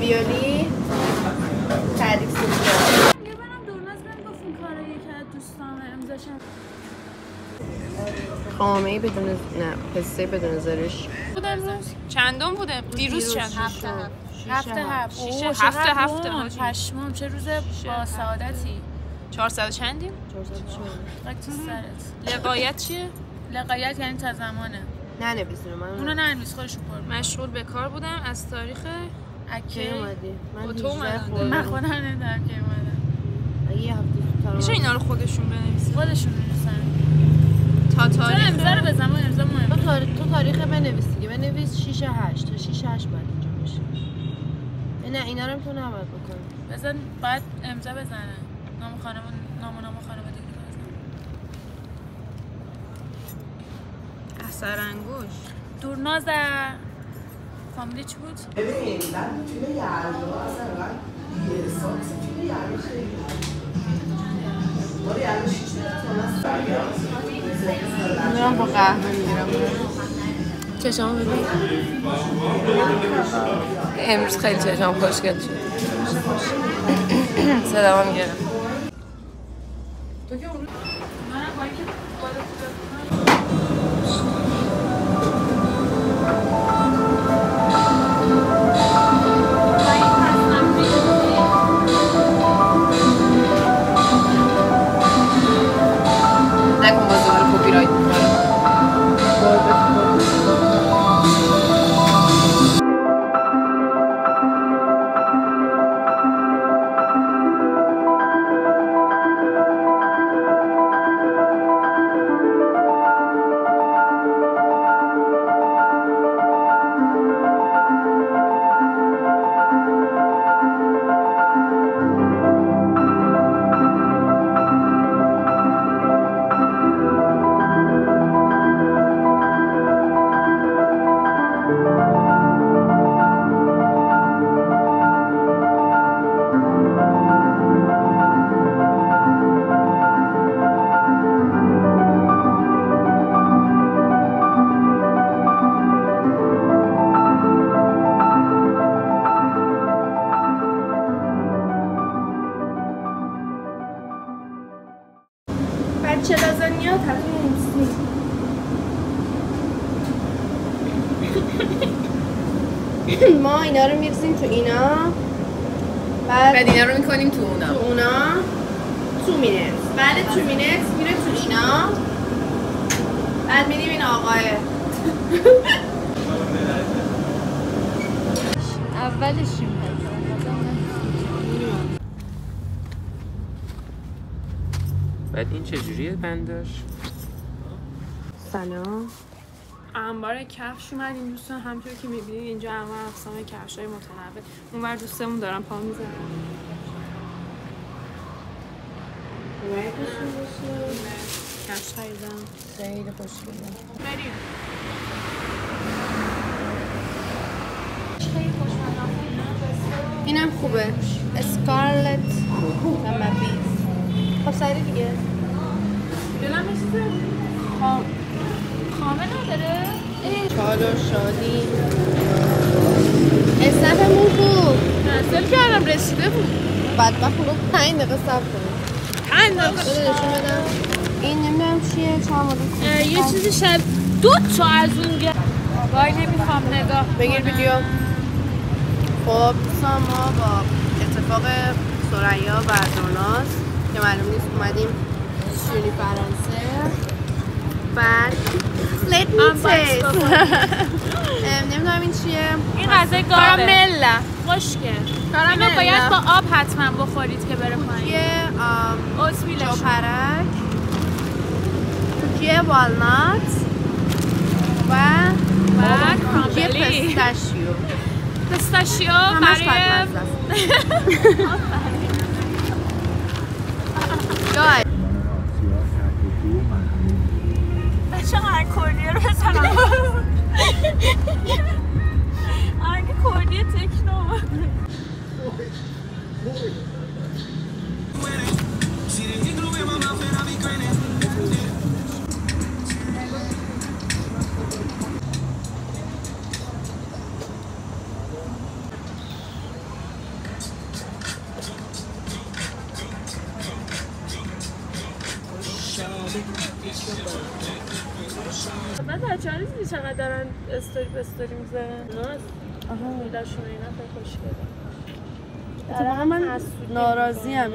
راویولی تعریف سوزی یه برم دورناز بهم گفت این کارو یکی از دوستام امضاشم خامه‌ای بدون نه پسته بدون زرش بود امروز چندم بوده دیروز چند هفته پشمام چه روز با سعادتی 400 چندیم 400 تو سرت لقایت چیه لقایت یعنی تا زمانه نه نویسونم من اونو ننویس خودشون پر مشغول به کار بودم از تاریخ کی اومدی من تو اومدم من خودم نمیدونم کی اومدم اگه یه هفته زودتر میشه اینا رو خودشون بنویسن خودشون می‌نویسن تا تاریخ امضا رو بزن امضا مهمه تو تاریخ بنویس دیگه بنویس 6 8 تا 6 8 بعد اینجا باشه نه اینا رو تو نباید بکنی بزن بعد امضا بزنه نام خانواده دیگه بزن اثر انگوش دورناز فامیلی چی بود؟ ببین من توی یلدا اصلا یه ساکس توی یلدا خیلی ولی یلدا 6 تا من با قهوه میگیرم چشام ببین امروز خیلی چشام خوشگل شد صدام هم گرفت تو که اون نکن باز دوباره کپی رایت میکنم بچه لازانیا تطویر نیستی ما اینا رو میرسیم تو اینا بعد اینا رو میکنیم تو اونا تو مینت بعد تو مینت میره تو اینا بعد میریم این آقاه اولشیم بعد این چجوریه بندش؟ سلام انبار کفش اومدیم دوستان همونطور که میبینید اینجا انواع اقسام کفش‌های متنوع اونور دوستمون دارن پا میزنن کفش خریدم خیلی خوشگله بریم اینم خوبه اسکارلت و مبیز خب سری دیگه دلم یه چیز خامه نداره؟ چال و شادی اسنپمون بود کنسل کردم رسیده بود بدبخت بود 5 دقیقه صبر کنیم 5 دقیقه نشون بدم این نمیدونم چیه چند مورد یه چیزی شب 2 تا از اون وای نمیخوام نگاه بگیر ویدیو خب ما با اتفاق ثریا و دورناز که معلوم نیست اومدیم شیرینی فرانسه بعد let me taste نمیدونم این چیه این غذای کارامله خوشگل اینو باید با آب حتما بخورید که بره پایین یه اوتمیلش جوپرک یه والنات و یه پستاشیو برای بچه آهنگ کردیه رو بزنم آهنگ کردیه تکنو بعد بچه ها نیزی چقدر دارن استوری به استوری میزن آها میداشونه اینا خیلی خوشگله اتفاقا من ناراضی هم